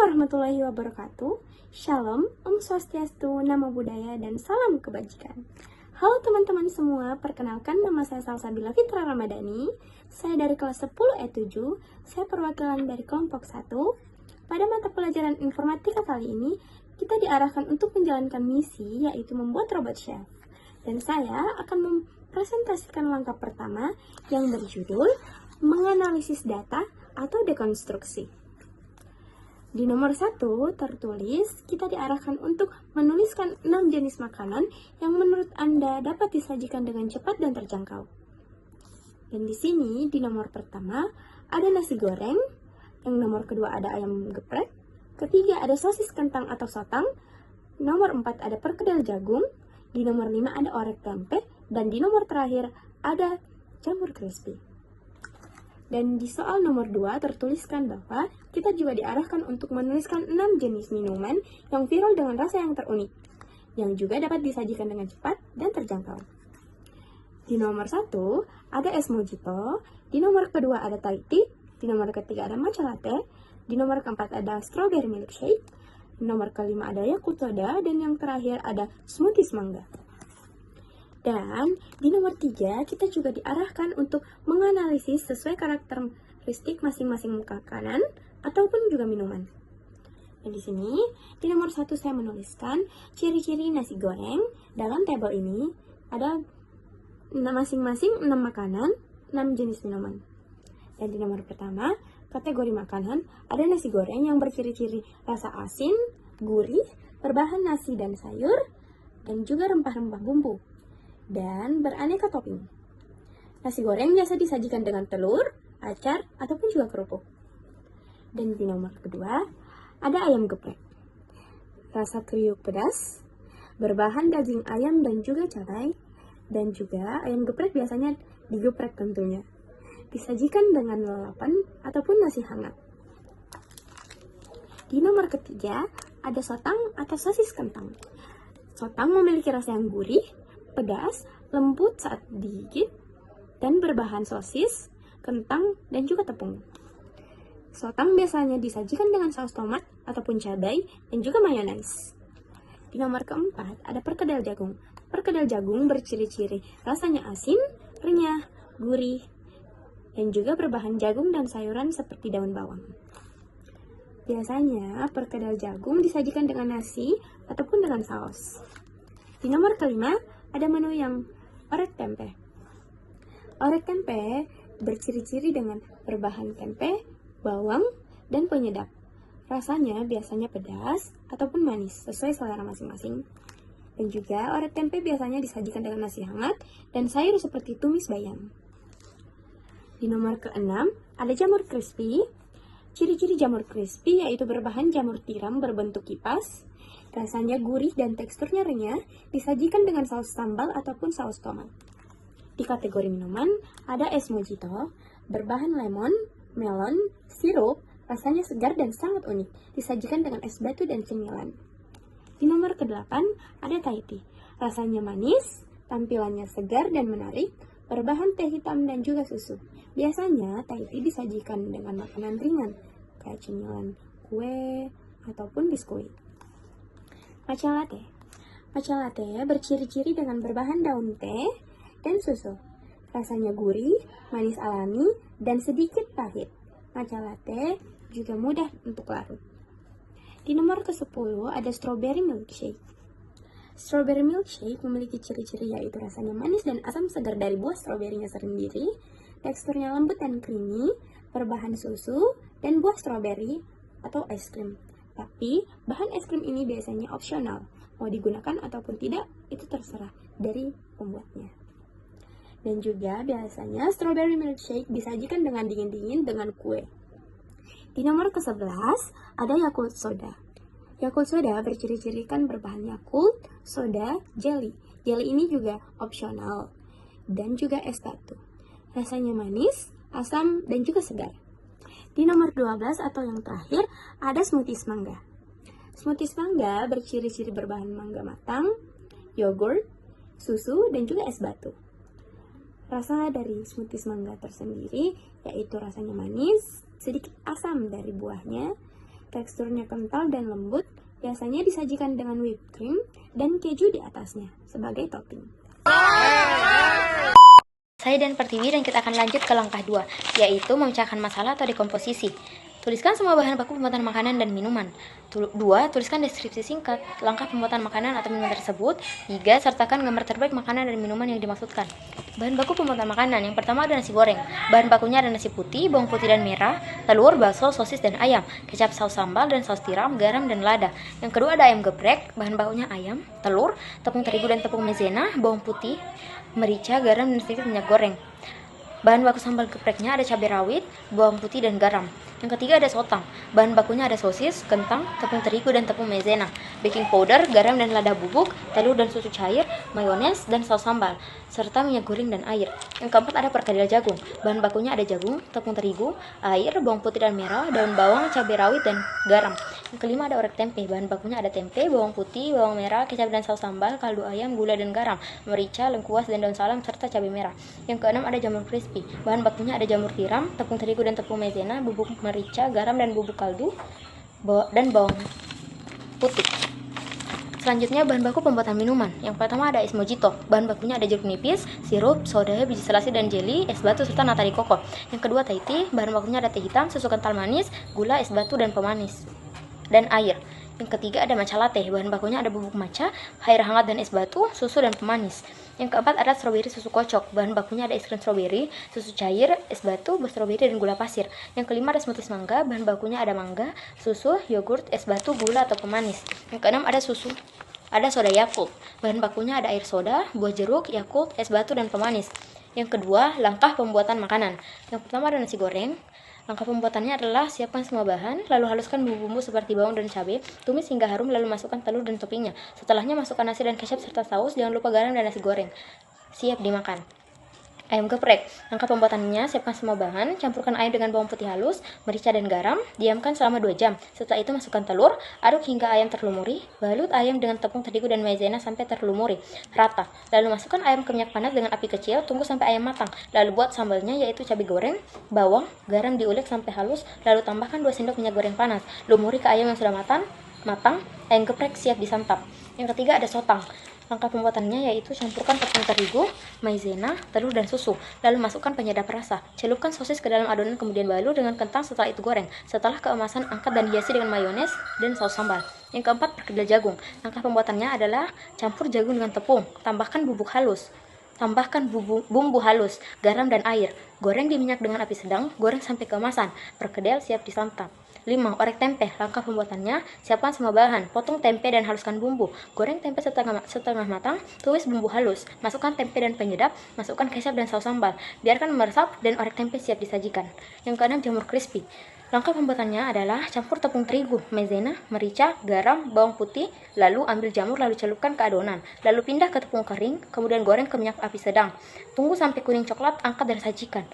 warahmatullahi wabarakatuh. Shalom, Om Swastiastu, Namo Buddhaya, dan salam kebajikan. Halo teman-teman semua, perkenalkan nama saya Salsabila Fitra Ramadhani. Saya dari kelas 10 E7, saya perwakilan dari kelompok 1. Pada mata pelajaran informatika kali ini, kita diarahkan untuk menjalankan misi, yaitu membuat robot chef. Dan saya akan mempresentasikan langkah pertama yang berjudul menganalisis data atau dekonstruksi. Di nomor 1 tertulis, kita diarahkan untuk menuliskan 6 jenis makanan yang menurut Anda dapat disajikan dengan cepat dan terjangkau. Dan di sini, di nomor pertama, ada nasi goreng, yang nomor kedua ada ayam geprek, ketiga ada sosis kentang atau sotang, nomor 4 ada perkedel jagung, di nomor 5 ada orek tempe, dan di nomor terakhir ada jamur crispy. Dan di soal nomor 2 tertuliskan bahwa kita juga diarahkan untuk menuliskan 6 jenis minuman yang viral dengan rasa yang terunik, yang juga dapat disajikan dengan cepat dan terjangkau. Di nomor 1 ada es mojito, di nomor kedua ada Thai tea, di nomor ketiga ada matcha latte, di nomor keempat ada strawberry milkshake, di nomor kelima ada Yakult soda, dan yang terakhir ada smoothies mangga. Dan di nomor 3, kita juga diarahkan untuk menganalisis sesuai karakteristik masing-masing makanan ataupun juga minuman. Dan di sini, di nomor 1 saya menuliskan ciri-ciri nasi goreng. Dalam tabel ini ada masing-masing 6 makanan, 6 jenis minuman. Dan di nomor pertama, kategori makanan, ada nasi goreng yang berciri-ciri rasa asin, gurih, berbahan nasi dan sayur, dan juga rempah-rempah bumbu, dan beraneka topping. Nasi goreng biasa disajikan dengan telur, acar, ataupun juga kerupuk. Dan di nomor kedua, ada ayam geprek. Rasa kriuk pedas, berbahan daging ayam dan juga cabai, dan juga ayam geprek biasanya digeprek tentunya. Disajikan dengan lalapan ataupun nasi hangat. Di nomor ketiga, ada sotang atau sosis kentang. Sotang memiliki rasa yang gurih, pedas, lembut saat digigit, dan berbahan sosis, kentang, dan juga tepung. Sotang biasanya disajikan dengan saus tomat ataupun cabai dan juga mayones. Di nomor keempat ada perkedel jagung. Perkedel jagung berciri-ciri rasanya asin, renyah, gurih, dan juga berbahan jagung dan sayuran seperti daun bawang. Biasanya perkedel jagung disajikan dengan nasi ataupun dengan saus. Di nomor kelima ada menu yang orek tempe. Orek tempe berciri-ciri dengan berbahan tempe, bawang, dan penyedap. Rasanya biasanya pedas ataupun manis sesuai selera masing-masing. Dan juga orek tempe biasanya disajikan dengan nasi hangat dan sayur seperti tumis bayam. Di nomor keenam ada jamur crispy. Ciri-ciri jamur crispy yaitu berbahan jamur tiram berbentuk kipas. Rasanya gurih dan teksturnya renyah, disajikan dengan saus sambal ataupun saus tomat. Di kategori minuman, ada es mojito, berbahan lemon, melon, sirup, rasanya segar dan sangat unik, disajikan dengan es batu dan cemilan. Di nomor ke-8, ada Thai tea, rasanya manis, tampilannya segar dan menarik, berbahan teh hitam dan juga susu. Biasanya, Thai tea disajikan dengan makanan ringan, kayak cemilan, kue, ataupun biskuit. Matcha latte. Matcha latte berciri-ciri dengan berbahan daun teh dan susu. Rasanya gurih, manis alami, dan sedikit pahit. Matcha latte juga mudah untuk larut. Di nomor ke-10 ada strawberry milkshake. Strawberry milkshake memiliki ciri-ciri yaitu rasanya manis dan asam segar dari buah stroberinya sendiri, teksturnya lembut dan creamy, berbahan susu, dan buah stroberi atau es krim. Tapi, bahan es krim ini biasanya opsional. Mau digunakan ataupun tidak, itu terserah dari pembuatnya. Dan juga biasanya strawberry milkshake disajikan dengan dingin-dingin dengan kue. Di nomor ke-11, ada Yakult soda. Yakult soda berciri-cirikan berbahan Yakult, soda, jelly. Jelly ini juga opsional. Dan juga es batu. Rasanya manis, asam, dan juga segar. Di nomor 12 atau yang terakhir, ada smoothies mangga. Smoothies mangga berciri-ciri berbahan mangga matang, yogurt, susu, dan juga es batu. Rasa dari smoothies mangga tersendiri yaitu rasanya manis, sedikit asam dari buahnya, teksturnya kental dan lembut, biasanya disajikan dengan whipped cream dan keju di atasnya sebagai topping. Saya dan Pertiwi dan kita akan lanjut ke langkah 2, yaitu memecahkan masalah atau dekomposisi. Tuliskan semua bahan baku pembuatan makanan dan minuman. 2. Tuliskan deskripsi singkat, langkah pembuatan makanan atau minuman tersebut. 3. Sertakan gambar terbaik makanan dan minuman yang dimaksudkan. Bahan baku pembuatan makanan, yang pertama ada nasi goreng. Bahan bakunya ada nasi putih, bawang putih dan merah, telur, bakso, sosis, dan ayam, kecap, saus sambal, dan saus tiram, garam, dan lada. Yang kedua ada ayam geprek, bahan bakunya ayam, telur, tepung terigu dan tepung maizena, bawang putih, merica, garam, dan sedikit minyak goreng. Bahan baku sambal gepreknya ada cabai rawit, bawang putih, dan garam. Yang ketiga ada sotang. Bahan bakunya ada sosis, kentang, tepung terigu, dan tepung maizena, baking powder, garam dan lada bubuk, telur dan susu cair, mayones, dan saus sambal, serta minyak goreng dan air. Yang keempat ada perkedel jagung. Bahan bakunya ada jagung, tepung terigu, air, bawang putih dan merah, daun bawang, cabai rawit, dan garam. Yang kelima ada orek tempe. Bahan bakunya ada tempe, bawang putih, bawang merah, kecap dan saus sambal, kaldu ayam, gula dan garam, merica, lengkuas, dan daun salam, serta cabai merah. Yang keenam ada jamur crispy. Bahan bakunya ada jamur tiram, tepung terigu dan tepung maizena, bubuk merica, garam, dan bubuk kaldu, dan bawang putih. Selanjutnya bahan baku pembuatan minuman. Yang pertama ada es mojito. Bahan bakunya ada jeruk nipis, sirup, soda, biji selasi dan jeli, es batu, serta nata de coco. Yang kedua Thai tea. Bahan bakunya ada teh hitam, susu kental manis, gula, es batu, dan pemanis, dan air. Yang ketiga ada matcha latte. Bahan bakunya ada bubuk matcha, air hangat dan es batu, susu, dan pemanis. Yang keempat ada stroberi susu kocok. Bahan bakunya ada es krim stroberi, susu cair, es batu, stroberi, dan gula pasir. Yang kelima ada smoothies mangga. Bahan bakunya ada mangga, susu, yogurt, es batu, gula atau pemanis. Yang keenam ada soda Yakult. Bahan bakunya ada air soda, buah jeruk, Yakult, es batu, dan pemanis. Yang kedua, langkah pembuatan makanan. Yang pertama ada nasi goreng. Langkah pembuatannya adalah siapkan semua bahan, lalu haluskan bumbu-bumbu seperti bawang dan cabai, tumis hingga harum, lalu masukkan telur dan toppingnya. Setelahnya masukkan nasi dan kecap serta saus, jangan lupa garam dan nasi goreng. Siap dimakan. Ayam geprek. Langkah pembuatannya, siapkan semua bahan, campurkan ayam dengan bawang putih halus, merica dan garam, diamkan selama 2 jam. Setelah itu masukkan telur, aduk hingga ayam terlumuri, balut ayam dengan tepung terigu dan maizena sampai terlumuri rata. Lalu masukkan ayam ke minyak panas dengan api kecil, tunggu sampai ayam matang. Lalu buat sambalnya yaitu cabai goreng, bawang, garam diulek sampai halus, lalu tambahkan 2 sendok minyak goreng panas. Lumuri ke ayam yang sudah matang, ayam geprek siap disantap. Yang ketiga ada sotang. Langkah pembuatannya yaitu campurkan tepung terigu, maizena, telur, dan susu. Lalu masukkan penyedap rasa. Celupkan sosis ke dalam adonan kemudian balur dengan kentang, setelah itu goreng. Setelah keemasan, angkat dan hiasi dengan mayones dan saus sambal. Yang keempat, perkedel jagung. Langkah pembuatannya adalah campur jagung dengan tepung. Tambahkan bumbu halus, garam dan air. Goreng di minyak dengan api sedang, goreng sampai keemasan. Perkedel siap disantap. 5. Orek tempe. Langkah pembuatannya, siapkan semua bahan, potong tempe dan haluskan bumbu. Goreng tempe setengah matang, tumis bumbu halus, masukkan tempe dan penyedap, masukkan kecap dan saus sambal. Biarkan meresap dan orek tempe siap disajikan. Yang keenam, jamur crispy. Langkah pembuatannya adalah campur tepung terigu, maizena, merica, garam, bawang putih, lalu ambil jamur lalu celupkan ke adonan. Lalu pindah ke tepung kering, kemudian goreng ke minyak api sedang. Tunggu sampai kuning coklat, angkat dan sajikan.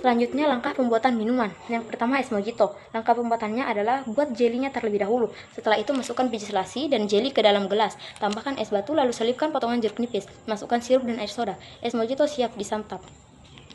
Selanjutnya langkah pembuatan minuman. Yang pertama es mojito. Langkah pembuatannya adalah buat jelinya terlebih dahulu. Setelah itu masukkan biji selasi dan jeli ke dalam gelas. Tambahkan es batu lalu selipkan potongan jeruk nipis. Masukkan sirup dan air soda. Es mojito siap disantap.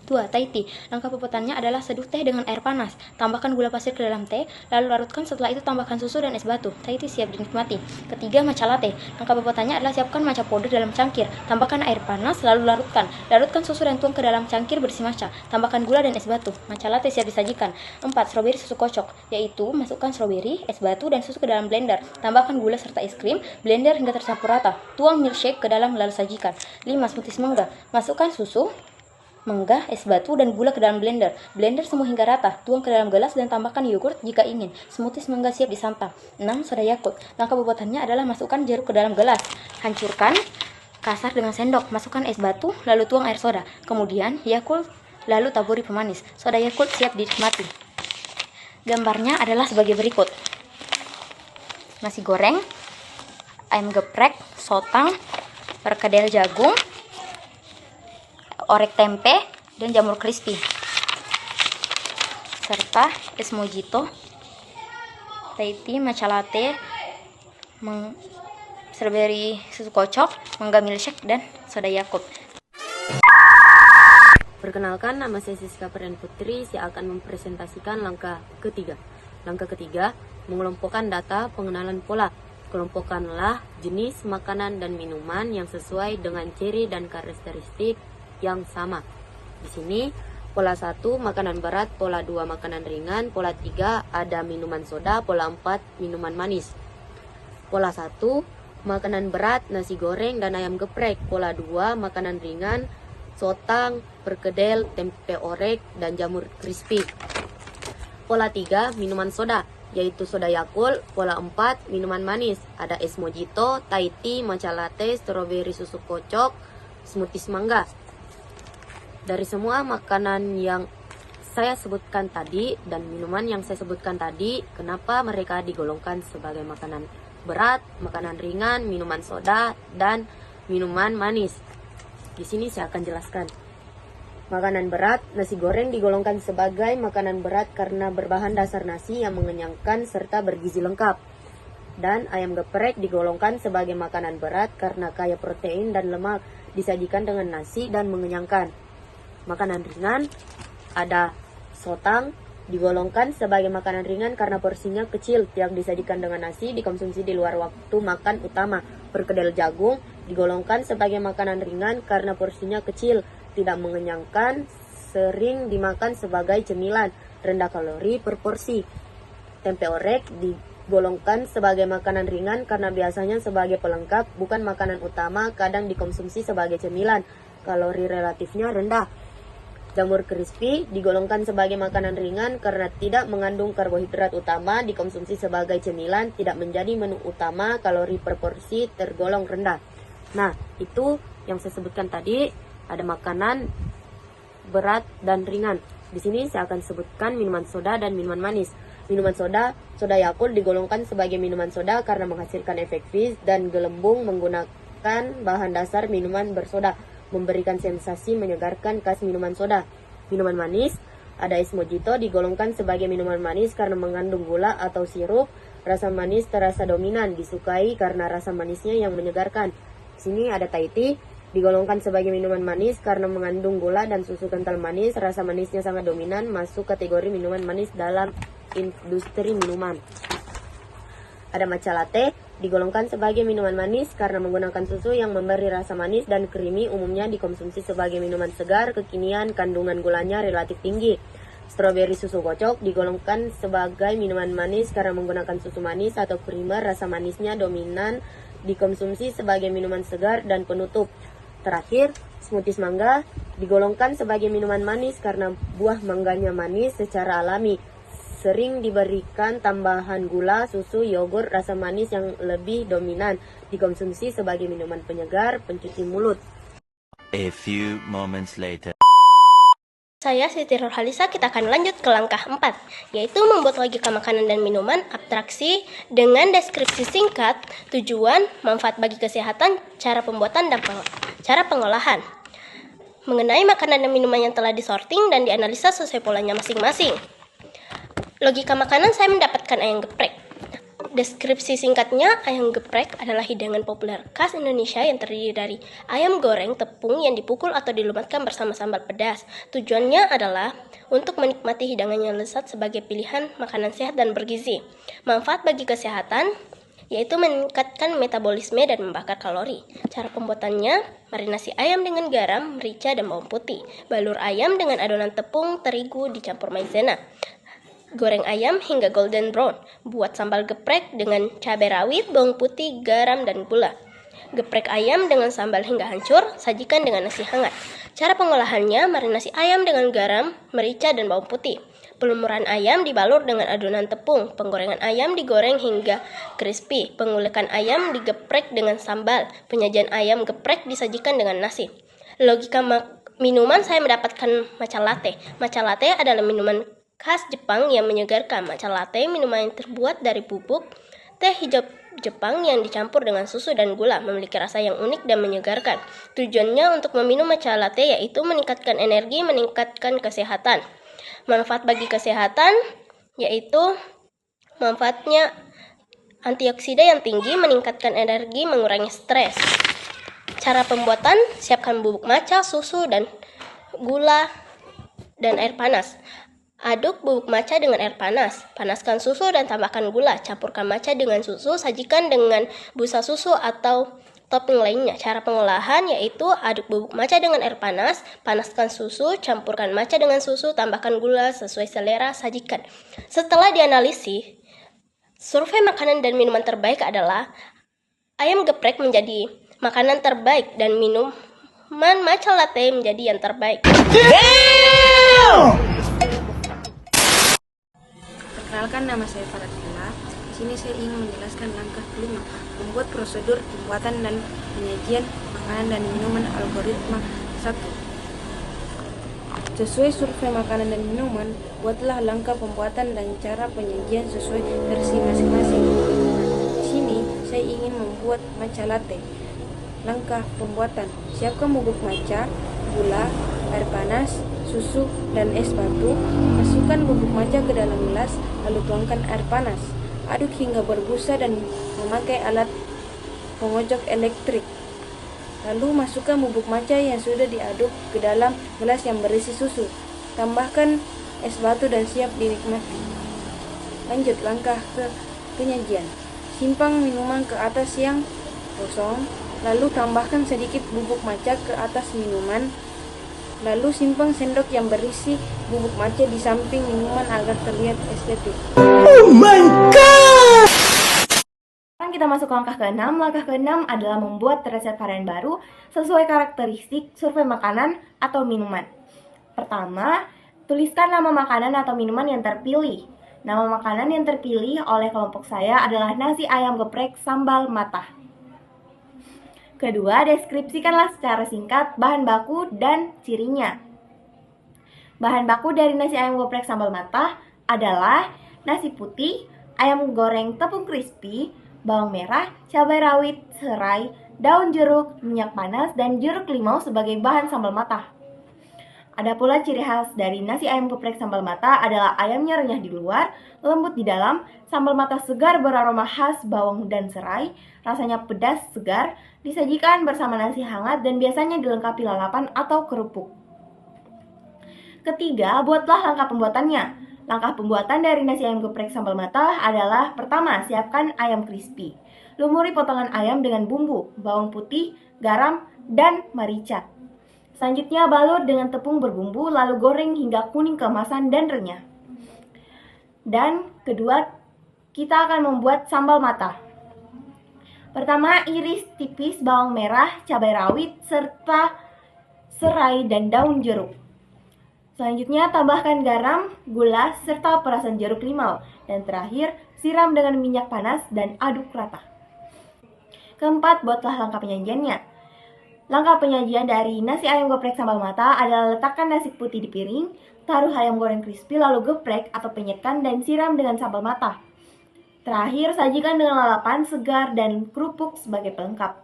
2. Thai tea. Langkah pembuatannya adalah seduh teh dengan air panas. Tambahkan gula pasir ke dalam teh, lalu larutkan, setelah itu tambahkan susu dan es batu. Thai tea siap dinikmati. Ketiga, matcha latte. Langkah pembuatannya adalah siapkan matcha powder dalam cangkir. Tambahkan air panas, lalu larutkan. Larutkan susu dan tuang ke dalam cangkir berisi matcha. Tambahkan gula dan es batu. Matcha latte siap disajikan. 4. Stroberi susu kocok, yaitu masukkan stroberi, es batu, dan susu ke dalam blender. Tambahkan gula serta es krim, blender hingga tercampur rata. Tuang milkshake ke dalam lalu sajikan. 5. Smoothies mangga. Masukkan susu, mangga, es batu, dan gula ke dalam blender. Blender semua hingga rata. Tuang ke dalam gelas dan tambahkan yogurt jika ingin. Smoothies mangga siap disantap. 6. Soda Yakult. Langkah pembuatannya adalah masukkan jeruk ke dalam gelas. Hancurkan kasar dengan sendok. Masukkan es batu, lalu tuang air soda. Kemudian Yakult, lalu taburi pemanis. Soda Yakult siap dinikmati. Gambarnya adalah sebagai berikut. Nasi goreng, ayam geprek, sotang, perkedel jagung, orek tempe, dan jamur crispy, serta es mojito, Thai tea, matcha latte, strawberry susu kocok, mangga milkshake, dan soda Yakult. Perkenalkan, nama saya Siska Putri. Saya akan mempresentasikan langkah ketiga. Langkah ketiga, Mengelompokkan data pengenalan pola. Kelompokkanlah jenis makanan dan minuman yang sesuai dengan ciri dan karakteristik yang sama. Di sini pola 1 makanan berat, pola 2 makanan ringan, pola 3 ada minuman soda, pola 4 minuman manis. Pola 1 makanan berat, nasi goreng dan ayam geprek. Pola 2 makanan ringan, sotang, perkedel, tempe orek dan jamur crispy. Pola 3 minuman soda, yaitu soda Yakult. Pola 4 minuman manis, ada es mojito, Thai tea, matcha latte, strawberry susu kocok, smoothies mangga. Dari semua makanan yang saya sebutkan tadi dan minuman yang saya sebutkan tadi, kenapa mereka digolongkan sebagai makanan berat, makanan ringan, minuman soda, dan minuman manis? Di sini saya akan jelaskan. Makanan berat, nasi goreng digolongkan sebagai makanan berat karena berbahan dasar nasi yang mengenyangkan serta bergizi lengkap. Dan ayam geprek digolongkan sebagai makanan berat karena kaya protein dan lemak, disajikan dengan nasi dan mengenyangkan. Makanan ringan, ada sotang, digolongkan sebagai makanan ringan karena porsinya kecil, yang disajikan dengan nasi, dikonsumsi di luar waktu makan utama. Perkedel jagung digolongkan sebagai makanan ringan karena porsinya kecil, tidak mengenyangkan, sering dimakan sebagai cemilan, rendah kalori per porsi. Tempe orek digolongkan sebagai makanan ringan karena biasanya sebagai pelengkap, bukan makanan utama, kadang dikonsumsi sebagai cemilan, kalori relatifnya rendah. Jamur crispy digolongkan sebagai makanan ringan karena tidak mengandung karbohidrat utama, dikonsumsi sebagai cemilan, tidak menjadi menu utama, kalori per porsi tergolong rendah. Nah, itu yang saya sebutkan tadi, ada makanan berat dan ringan. Di sini saya akan sebutkan minuman soda dan minuman manis. Minuman soda, soda Yakult digolongkan sebagai minuman soda karena menghasilkan efek fizz dan gelembung menggunakan bahan dasar minuman bersoda, memberikan sensasi menyegarkan khas minuman soda. Minuman manis, ada es mojito digolongkan sebagai minuman manis karena mengandung gula atau sirup. Rasa manis terasa dominan, disukai karena rasa manisnya yang menyegarkan. Di sini ada Thai tea, digolongkan sebagai minuman manis karena mengandung gula dan susu kental manis. Rasa manisnya sangat dominan, masuk kategori minuman manis dalam industri minuman. Ada matcha latte, digolongkan sebagai minuman manis karena menggunakan susu yang memberi rasa manis dan creamy, umumnya dikonsumsi sebagai minuman segar, kekinian, kandungan gulanya relatif tinggi. Strawberry susu kocok digolongkan sebagai minuman manis karena menggunakan susu manis atau creamer, rasa manisnya dominan, dikonsumsi sebagai minuman segar dan penutup. Terakhir, smoothies mangga digolongkan sebagai minuman manis karena buah mangganya manis secara alami, sering diberikan tambahan gula, susu, yogurt, rasa manis yang lebih dominan, dikonsumsi sebagai minuman penyegar, pencuci mulut. A few moments later. Saya Siti Nurhalisa, kita akan lanjut ke langkah 4, yaitu membuat logika makanan dan minuman abstraksi dengan deskripsi singkat, tujuan, manfaat bagi kesehatan, cara pembuatan, dan cara pengolahan. Mengenai makanan dan minuman yang telah disorting dan dianalisa sesuai polanya masing-masing. Logika makanan, saya mendapatkan ayam geprek. Deskripsi singkatnya, ayam geprek adalah hidangan populer khas Indonesia yang terdiri dari ayam goreng tepung yang dipukul atau dilumatkan bersama sambal pedas. Tujuannya adalah untuk menikmati hidangan yang lezat sebagai pilihan makanan sehat dan bergizi. Manfaat bagi kesehatan, yaitu meningkatkan metabolisme dan membakar kalori. Cara pembuatannya, marinasi ayam dengan garam, merica, dan bawang putih. Balur ayam dengan adonan tepung terigu dicampur maizena. Goreng ayam hingga golden brown. Buat sambal geprek dengan cabai rawit, bawang putih, garam, dan gula. Geprek ayam dengan sambal hingga hancur, sajikan dengan nasi hangat. Cara pengolahannya, marinasi ayam dengan garam, merica, dan bawang putih. Pelumuran ayam dibalur dengan adonan tepung. Penggorengan ayam digoreng hingga crispy. Pengulekan ayam digeprek dengan sambal. Penyajian ayam geprek disajikan dengan nasi. Logika minuman, saya mendapatkan matcha latte. Matcha latte adalah minuman khas Jepang yang menyegarkan. Matcha latte minuman yang terbuat dari bubuk teh hijau Jepang yang dicampur dengan susu dan gula, memiliki rasa yang unik dan menyegarkan. Tujuannya untuk meminum matcha latte yaitu meningkatkan energi, meningkatkan kesehatan. Manfaat bagi kesehatan yaitu manfaatnya antioksidan yang tinggi, meningkatkan energi, mengurangi stres. Cara pembuatan, siapkan bubuk matcha, susu, dan gula, dan air panas. Aduk bubuk matcha dengan air panas. Panaskan susu dan tambahkan gula. Campurkan matcha dengan susu, sajikan dengan busa susu atau topping lainnya. Cara pengolahan yaitu aduk bubuk matcha dengan air panas, panaskan susu, campurkan matcha dengan susu, tambahkan gula sesuai selera, sajikan. Setelah dianalisis, survei makanan dan minuman terbaik adalah ayam geprek menjadi makanan terbaik dan minuman matcha latte menjadi yang terbaik. Perkenalkan, nama saya Faradila. Di sini saya ingin menjelaskan langkah kelima, membuat prosedur pembuatan dan penyajian makanan dan minuman algoritma 1. Sesuai survei makanan dan minuman, buatlah langkah pembuatan dan cara penyajian sesuai versi masing-masing. Di sini saya ingin membuat matcha latte. Langkah pembuatan: siapkan bubuk matcha, gula, air panas, susu, dan es batu. Masukkan bubuk matcha ke dalam gelas, lalu tuangkan air panas. Aduk hingga berbusa dan memakai alat pengocok elektrik. Lalu masukkan bubuk matcha yang sudah diaduk ke dalam gelas yang berisi susu. Tambahkan es batu dan siap dinikmati. Lanjut langkah ke penyajian. Simpan minuman ke atas yang kosong, lalu tambahkan sedikit bubuk matcha ke atas minuman. Lalu simpan sendok yang berisi bubuk matcha di samping minuman agar terlihat estetik. Sekarang kita masuk ke langkah ke-6. Langkah ke-6 adalah membuat resep varian baru sesuai karakteristik survei makanan atau minuman. Pertama, tuliskan nama makanan atau minuman yang terpilih. Nama makanan yang terpilih oleh kelompok saya adalah nasi ayam geprek sambal matah. Kedua, deskripsikanlah secara singkat bahan baku dan cirinya. Bahan baku dari nasi ayam geprek sambal matah adalah nasi putih, ayam goreng tepung crispy, bawang merah, cabai rawit, serai, daun jeruk, minyak panas, dan jeruk limau sebagai bahan sambal matah. Ada pula ciri khas dari nasi ayam geprek sambal matah adalah ayamnya renyah di luar, lembut di dalam, sambal matah segar beraroma khas bawang dan serai, rasanya pedas segar, disajikan bersama nasi hangat dan biasanya dilengkapi lalapan atau kerupuk. Ketiga, buatlah langkah pembuatannya. Langkah pembuatan dari nasi ayam geprek sambal matah adalah: pertama, siapkan ayam crispy. Lumuri potongan ayam dengan bumbu, bawang putih, garam, dan merica. Selanjutnya, balur dengan tepung berbumbu, lalu goreng hingga kuning keemasan dan renyah. Dan kedua, kita akan membuat sambal matah. Pertama, iris tipis bawang merah, cabai rawit, serta serai dan daun jeruk. Selanjutnya, tambahkan garam, gula, serta perasan jeruk limau. Dan terakhir, siram dengan minyak panas dan aduk rata. Keempat, buatlah langkah penyajiannya. Langkah penyajian dari nasi ayam geprek sambal matah adalah: letakkan nasi putih di piring, taruh ayam goreng crispy, lalu geprek atau penyetkan dan siram dengan sambal matah. Terakhir, sajikan dengan lalapan segar dan kerupuk sebagai pelengkap.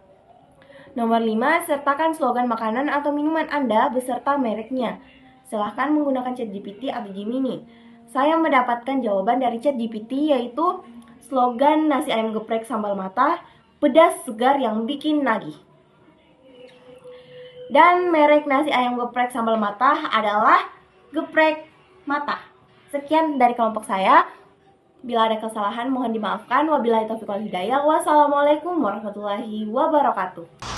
Nomor 5, sertakan slogan makanan atau minuman Anda beserta mereknya. Silahkan menggunakan ChatGPT atau Gemini. Saya mendapatkan jawaban dari ChatGPT, yaitu slogan nasi ayam geprek sambal matah, pedas segar yang bikin nagih. Dan merek nasi ayam geprek sambal matah adalah Geprek Matah. Sekian dari kelompok saya. Bila ada kesalahan mohon dimaafkan. Wabillahi taufiq wal hidayah. Wassalamualaikum warahmatullahi wabarakatuh.